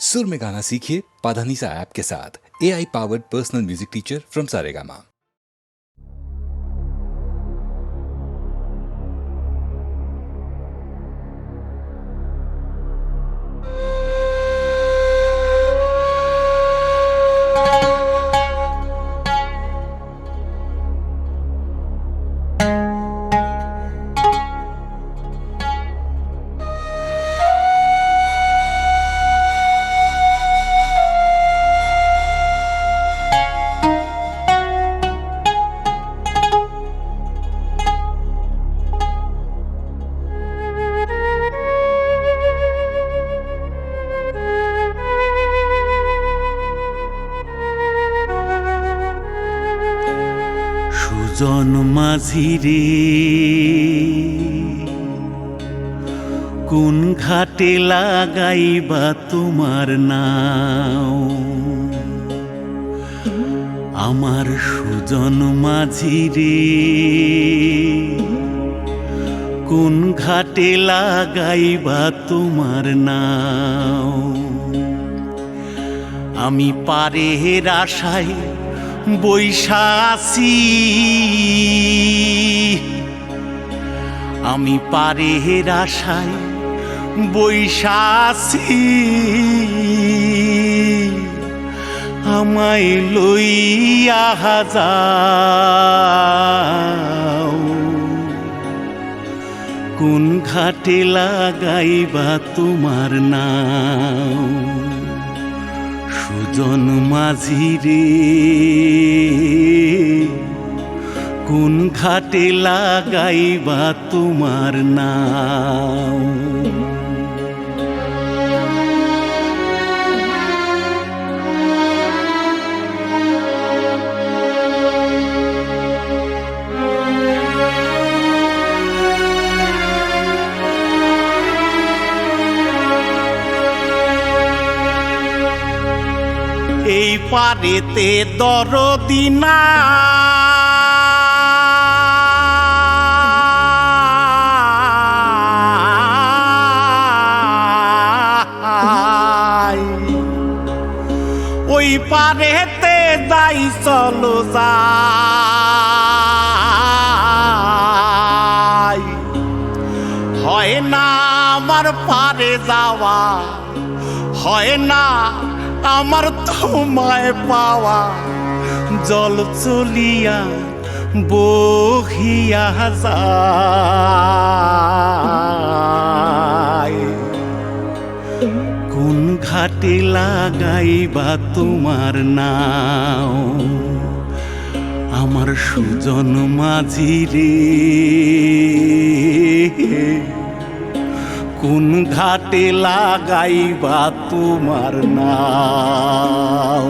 सुर में गाना सीखिए पाधानीसा ऐप के साथ। AI powered personal music teacher from Saregama. সুজন মাঝি রে কোন ঘাটে লাগাইবা তোমার নাও, আমার সুজন মাঝি রে কোন ঘাটে লাগাইবা তোমার নাও। আমি পারের আশায় বৈশা আছি, আমি পারের আশায় বৈশা আছি, আমায় লইয়া যাও কোন ঘাটে লাগাইবা তোমার নাও। সুজন মাঝি রে কোন ঘাটে লাগাইবা তোমার নাও। এই পারেতে দরদি নাই, ওই পারেতে যাই চলো যাই, হয় না আমার পারে যাওয়া, হয় না আমার তোমায় পাওয়া, জল চলিয়া বহিয়া যায় কোন ঘাটে লাগাইবা তোমার নাও। আমার সুজন মাঝি রে কোন ঘাটে লাগাইবা তোমার নাও।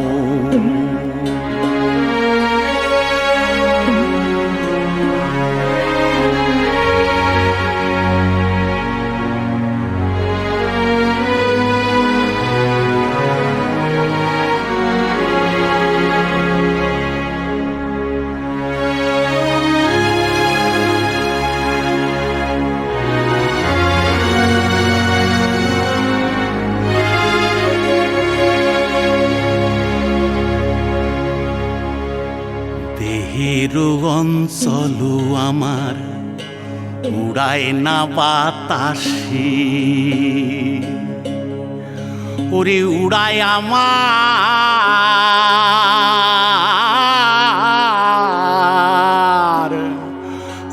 দেহেরও অঞ্চল আমার উড়ায় না বাতাসে, ওরে উড়ায় আমার,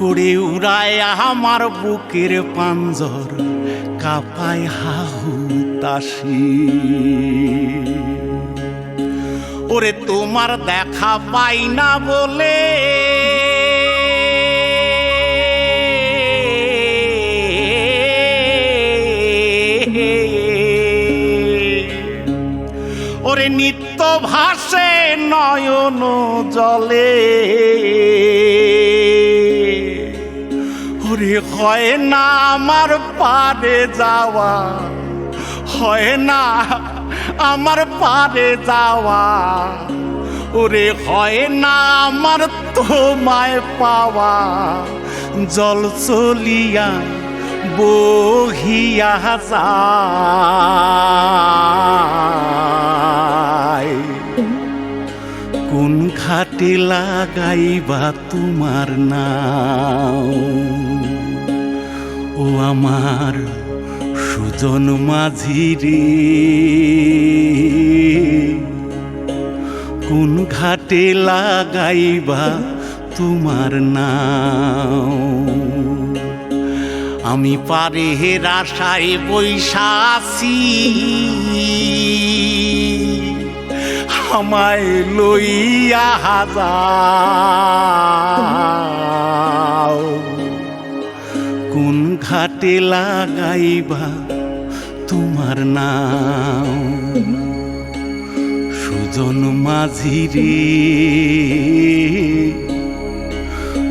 ওরে উড়ায় আমার বুকের পাঞ্জর কাঁপায় হাহুতাশি। ওরে তোমার দেখা পাই না বলে ওরে নিত্য ভাসে নয়ন জলে, ওরে হয় না আমার পারে যাওয়া, হয় না আমার পারে যাওয়া, ওরে হয় না আমার তোমায় পাওয়া, জল চলিয়া বহিয়া যায় ঘাটে লাগাইবা তোমার নাম ও আমার সুজন মাঝি রে কোন ঘাটে লাগাইবা তোমার নাম আমি পারে আশায় বৈশাসী আমায় লইয়া যাও কোন ঘাটে লাগাইবা তোমার নাম সুজন মাঝি রে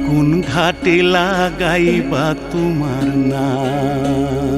কোন ঘাটে লাগাইবা তোমার নাম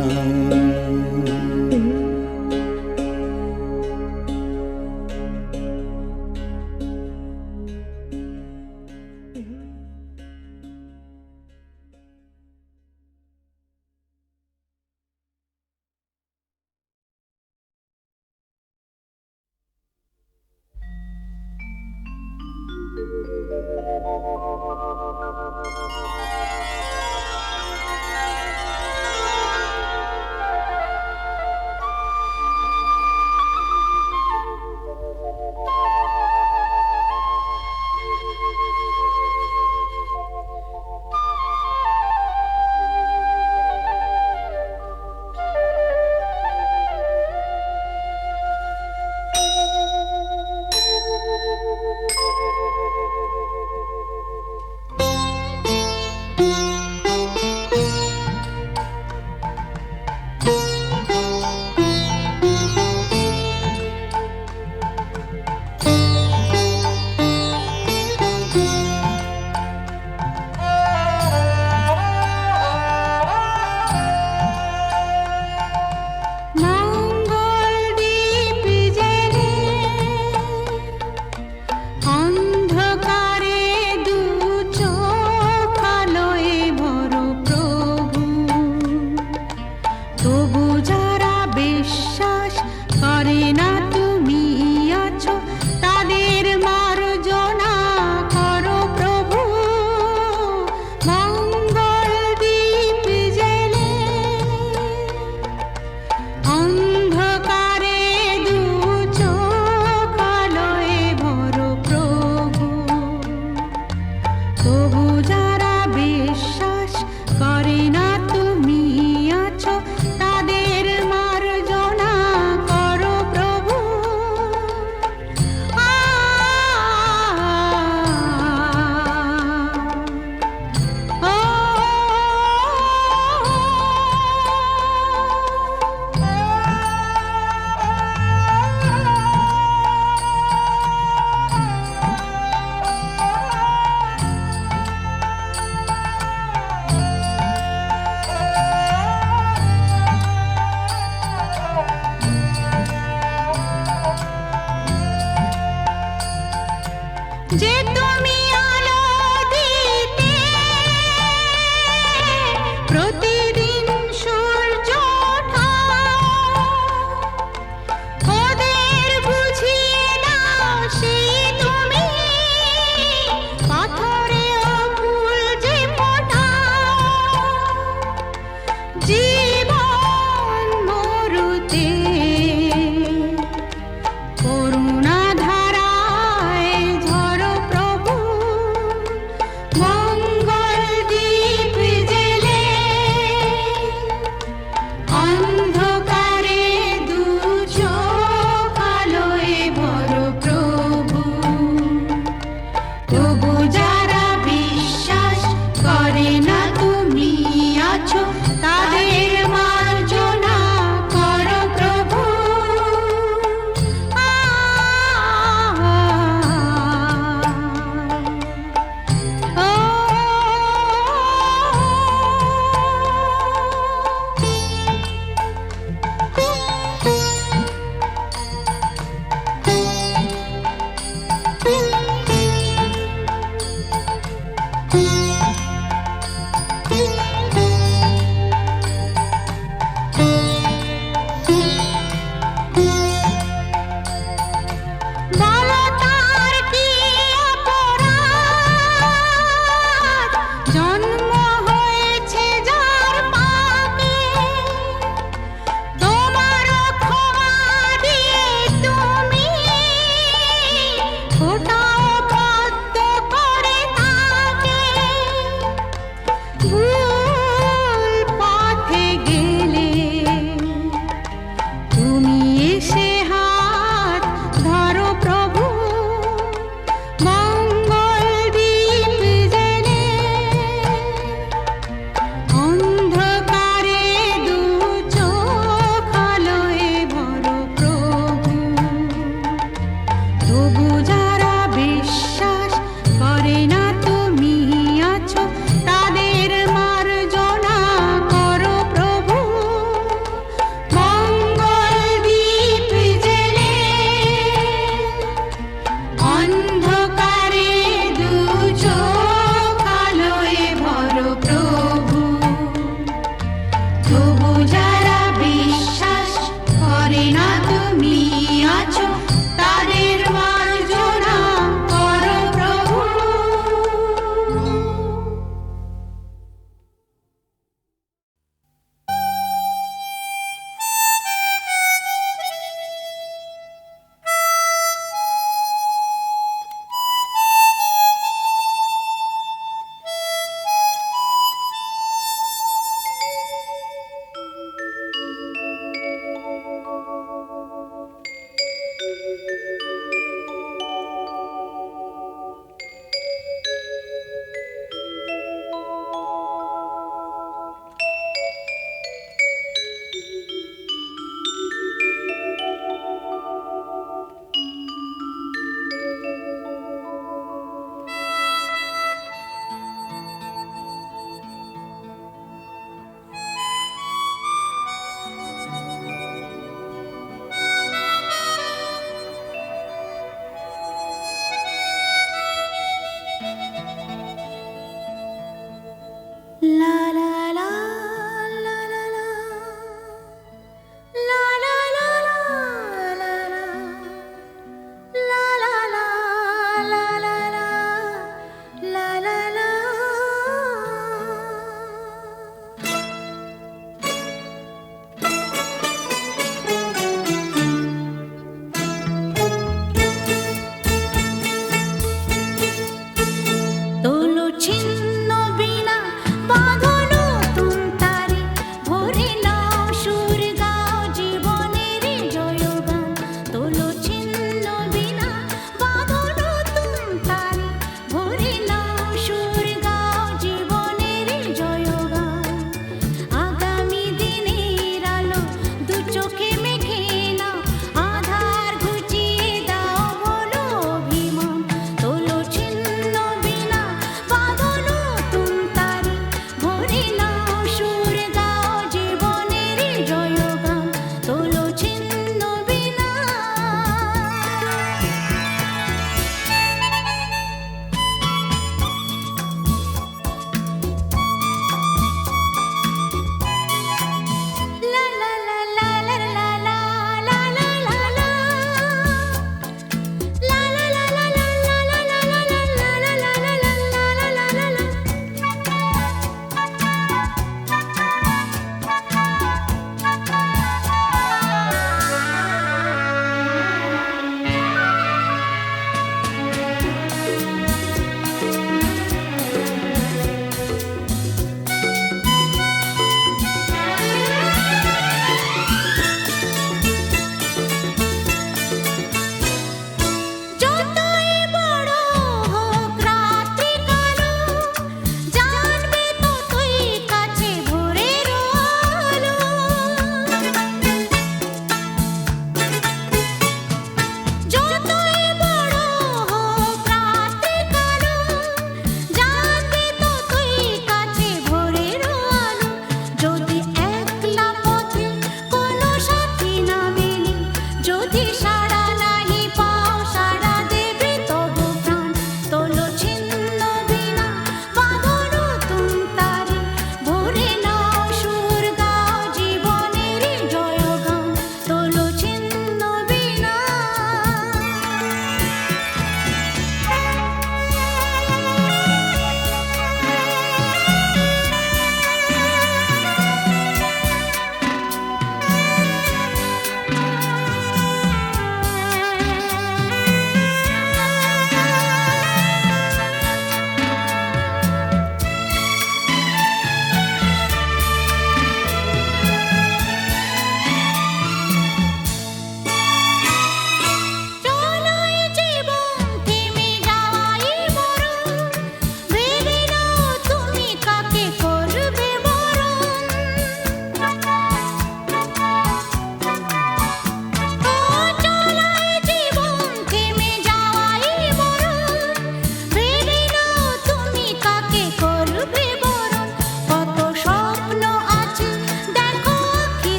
করুণা ধারায় ঝরো প্রভু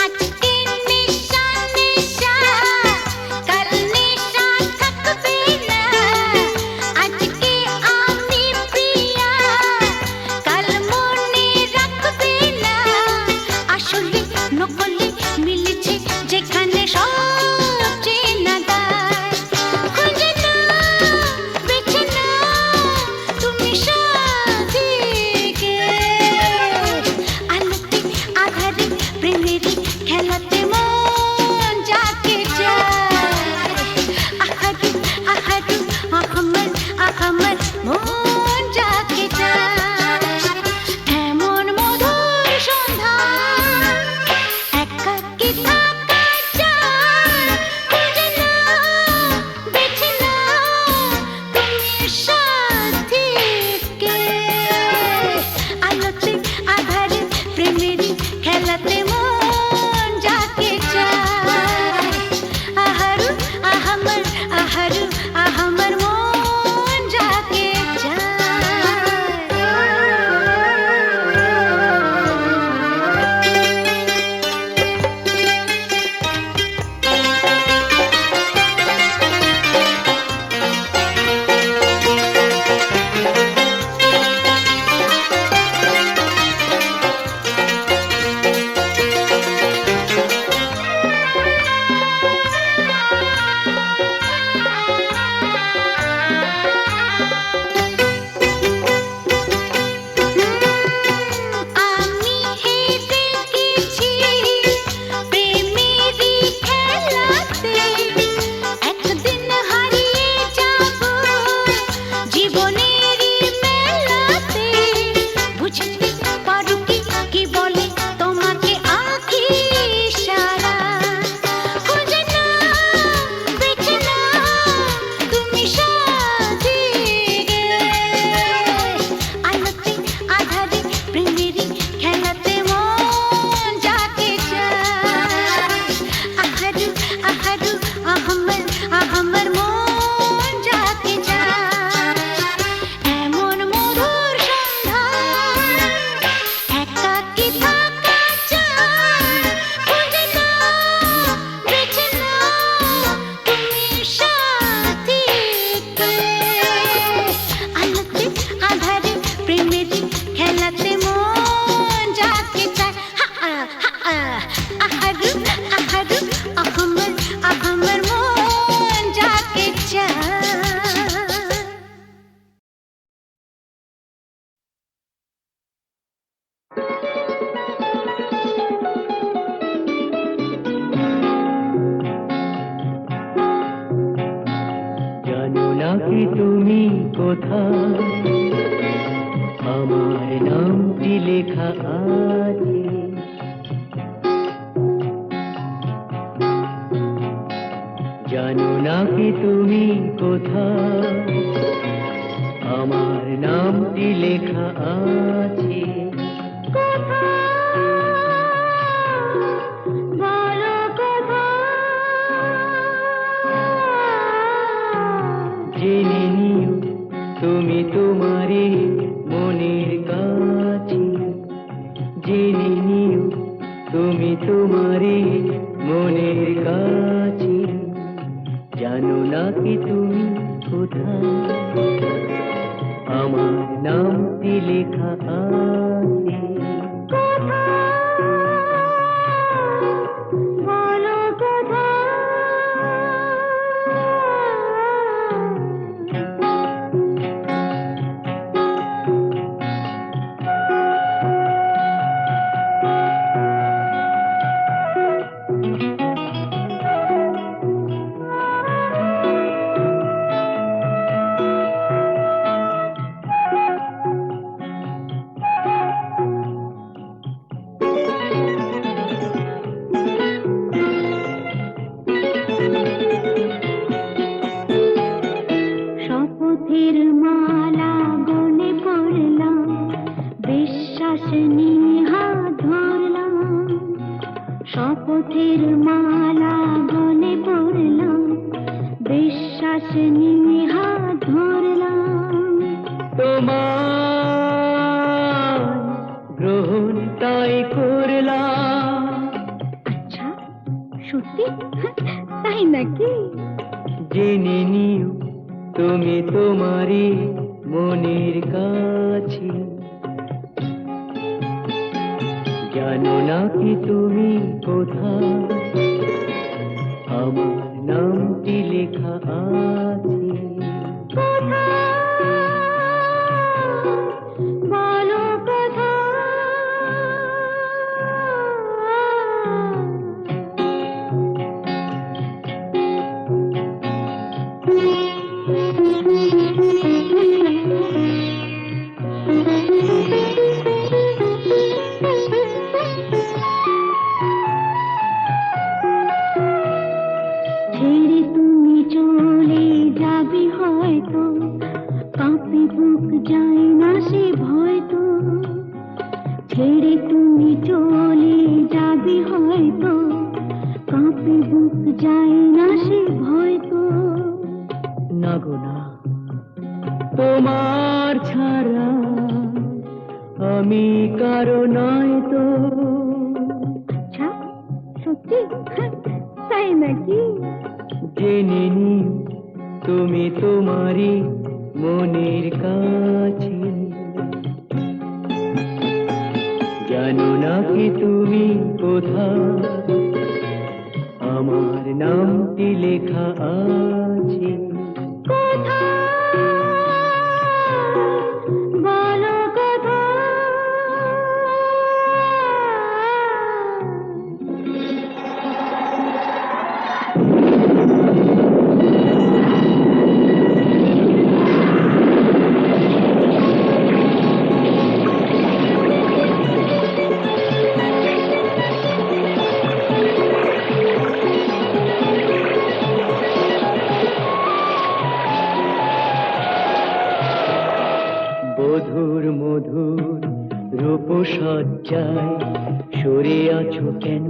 আজকে নিশা নিশা আহারু আহারু আহমর মন যাকে চায় এমন মধুর সন্ধ্যা একাকী থাকা চায় খুঁজে নাও বেছে নাও তুমি সাথী আলোতে আধারে প্রেমের খেলাতে মন যাকে চায় আহারু আহারু আহমর মন যাকে চায় জানো না কি তুমি কোথায় আমার নামটি লেখা আছে জানো না কি তুমি কোথায় আমার নামটি লেখা আছে বলো কোথায় জেনে নিও তুমি তোমারই মনের কাছে জেনে নিও তুমি তোমারই মনের কাছে জানো না কি তুমি কোথায় আমার নামটি লেখা আছে বলো কোথায় শপথের মালা গলে পড়লাম বিশ্বাস নিয়ে হাত ধরলাম শপথের মালা গলে পড়লাম বিশ্বাস নিয়ে হাত ধরলাম তোমার গ্রহণ তাই করলাম আচ্ছা সত্যি তাই নাকি জেনে নিও তুমি তোমারই মনের কাছে জানো না কি তুমি কোথায় আমার নামটি লেখা আছে বলো কোথায় ছেড়ে তুমি চলে যাবে হয়তো কাঁপে বুক যায় না সে ভয় তো ছেড়ে তুমি চলে যাবে হয়তো কাঁপে বুক যায় না সে ভয় তো না গো না তোমার ছাড়া আমি কারো নয় তো আচ্ছা সত্যি তাই নাকি জেনে নিও তুমি তোমারই মনের কাছে জানো না কি তুমি কোথায় আমার নামটি লেখা আছে বলো কোথায় মধুর মধুর রূপসজ্জায় সরে আছো কেন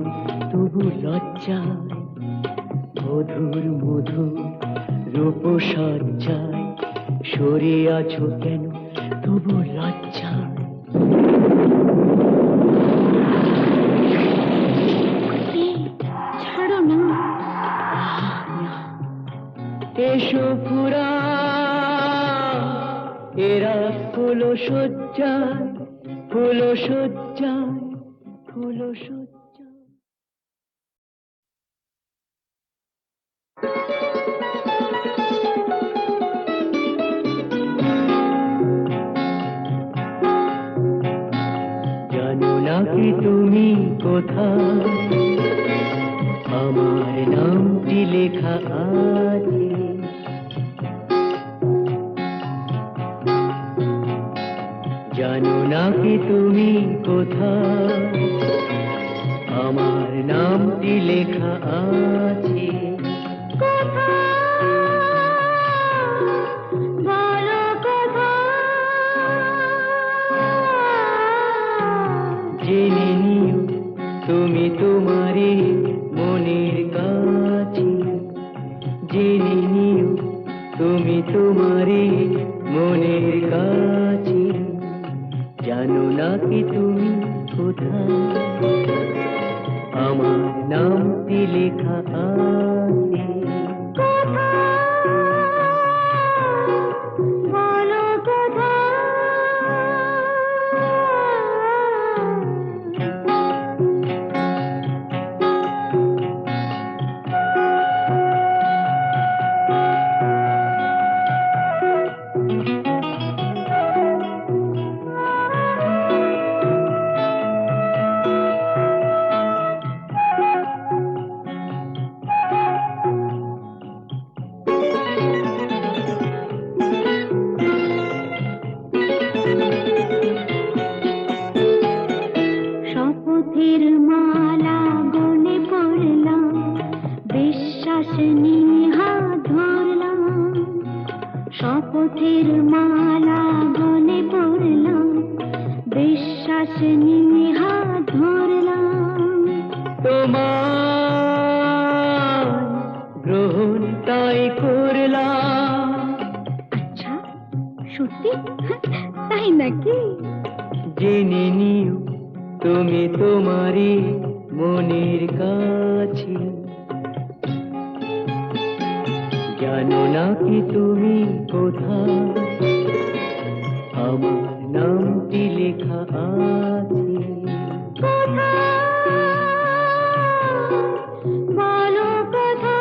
তবু লজ্জায় বধুর মধুর রূপসজ্জায় সরে আছো কেন তবু লজ্জায়? এই, ছাড়ো না। এসো পুরা এরা ফুল সজ্জায়, ফুল সজ্জায়, ফুল সজ্জায়। জানো না কি তুমি কোথায়, আমার নামটি লেখা আছে। জানো না কি তুমি কোথায়, আমার নামটি লেখা আছে। বলো কোথায়? জেনে নিও তুমি তোমারই মনের কাছে। জেনে নিও তুমি তোমারই মনের কাছে। জানো না কি তুমি কোথায়, আমার নামটি লেখা আছে। বলো কোথায়? শপথের মালা গলে পড়লাম, বিশ্বাস নিয়ে হাত ধরলাম। শপথের মালা গলে পড়লাম, বিশ্বাস নিয়ে হাত ধরলাম। তোমার গ্রহণ তাই করলাম। আচ্ছা, সত্যি? তাই নাকি? জেনে নিও তুমি তোমারই মনের কাছে। জানো না কি তুমি কোথায়, আমার নামটি লেখা আছে। বলো কোথায়?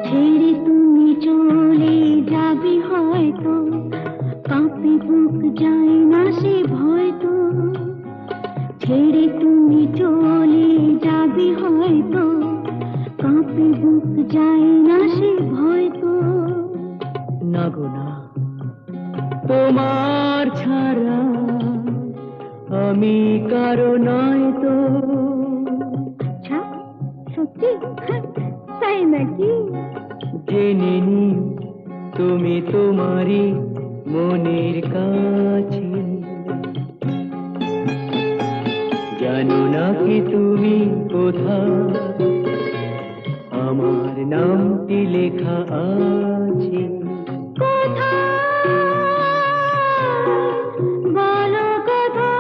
ছেড়ে তুমি চলে যাবে হয়তো, কাঁপে বুক যায় না সে ভয় তো। ছেড়ে তুমি চলে যাবে হয়তো, কাঁপে বুক যায় না সে ভয় তো। না গো না, তোমার ছাড়া আমি কারো নয় তো। আচ্ছা, সত্যি? তাই নাকি? জেনে নিও তুমি তোমারই মনের কাছে। জানো না কি তুমি কোথায়, আমার নামটি লেখা আছে। বলো কোথায়?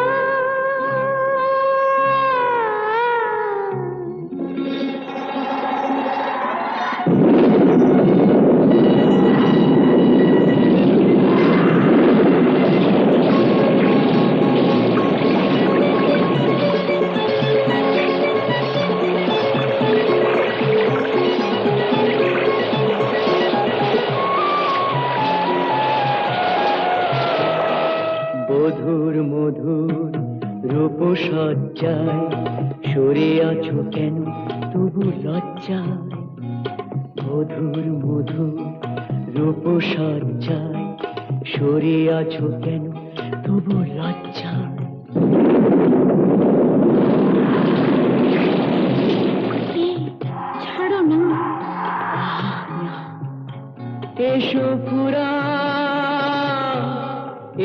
বধুর মধুর রূপসজ্জায় সরে আছো কেন তবু লজ্জায়। বধুর মধুর রূপসজ্জায় সরে আছো কেন তবু লজ্জায়। এসো পুরা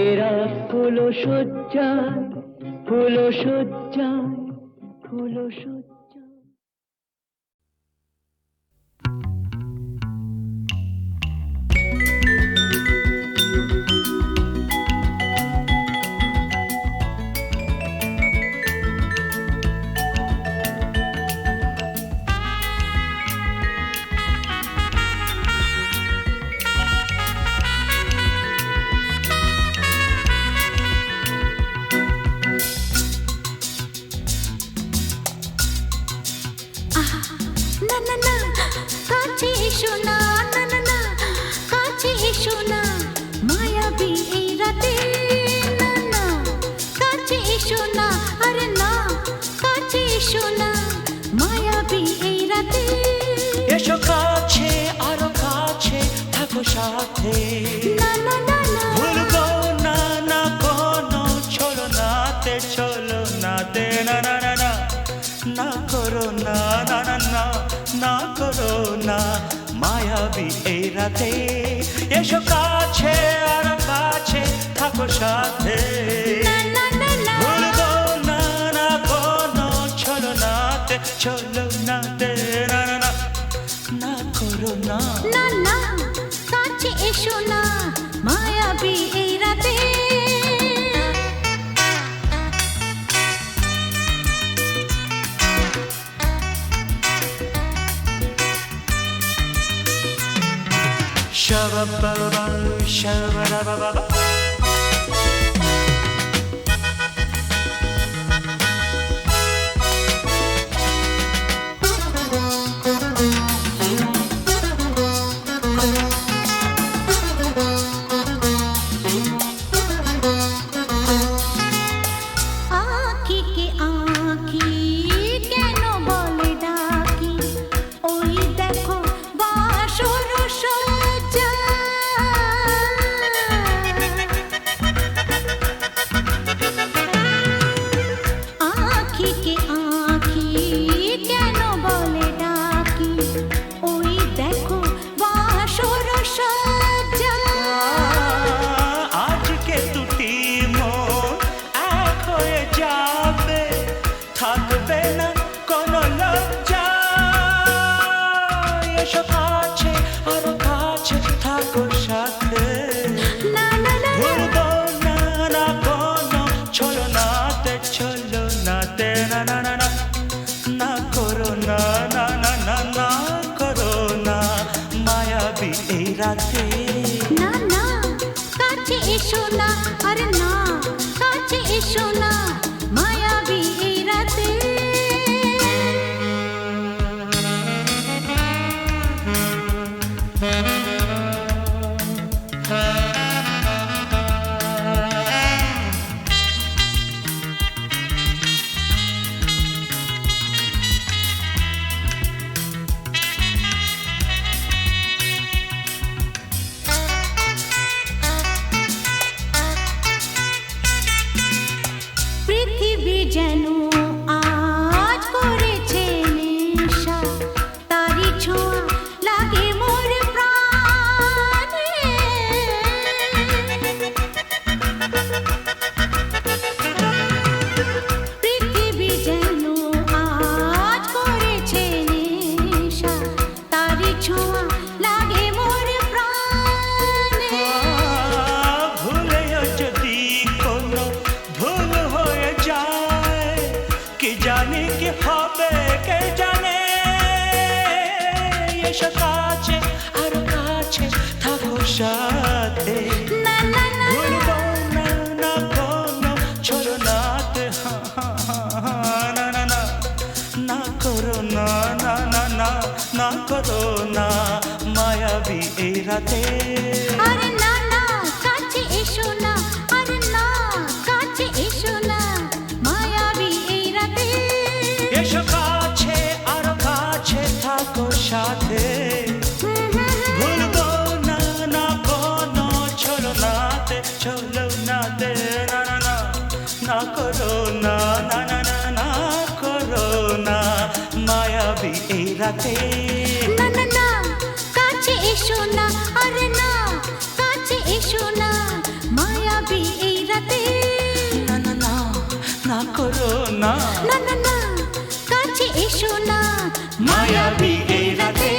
এরা হলো সজ্জায় হলো সজ্জায় হলো সজ্জায়। না না না কাছে এসো না, না না না কাছে এসো না, মায়াবী এই রাতে, না না কাছে এসো না, আরে না কাছে এসো না, মায়াবী এই রাতে। এসো কাছে আরো কাছে থাকো সাথে, না না না না ভুলবো না না কোনো চলো নাতে, চলো নাতে, না না না না না করো না, না না না না করো না, মায়াবী এই রাতে। এসো কাছে আরো কাছে থাকো সাথে, না না না না ভুলবো না না কোনো চলো নাতে, চলো নাতে, না না না না করো না। না না কাছে এসো না, মায়াবী এই রাতে। Shabba-ba-ba, shabba-da-ba-ba-ba. আঁখিকে আঁখি কেন বলে ডাকি, ওই দেখো বাসর সজ্জা। আঁখিকে আঁখি কেন বলে ডাকি, ওই দেখো বাসর সজ্জা। আজকে দুটি মন এক হয়ে যাবে, থাকবে না কোনো লজ্জা। এসো কাছে আরো কাছে থাকো সাথে, না না না ভুলবো না না কোনো চলো নাতে, চলো নাতে, না না না না না করো না, না না না না করো না, মায়াবী এই রাতে। না না কাছে এসো না, আরে না কাছে এসো না, মায়াবী এই রাতে। পৃথিবী যেন আজ করেছে নেশা, তারি ছোঁয়া লাগে মোর প্রাণে। পৃথিবী যেন আজ করেছে নেশা, তারি ছোঁয়া লাগে মোর প্রাণে। ভুলেও যদি কোনো ভুল হয়ে যায়, কি জানি কি হবে কে জানে। এসো কাছে আরো কাছে থাকো সাথে, না না না ভুলবো না না কোনো চলো নাতে, না না না না করো না, না না না না করো না, মায়াবী এই রাতে। আরে না না কাছে এসো না, আরে না কাছে এসো না, মায়াবী এই রাতে। এসো কাছে আরো কাছে থাকো সাথে, ভুলবো না না কোনো চলো নাতে, চলো নাতে, না না না না করো না, না না না না করো না, মায়াবী এই রাতে। না না না কাছে এসো না, আরে না, কাছে এসো না, মায়াবী এই রাতে। না না না না করো না, না না না, কাছে এসো না, মায়াবী এই রাতে।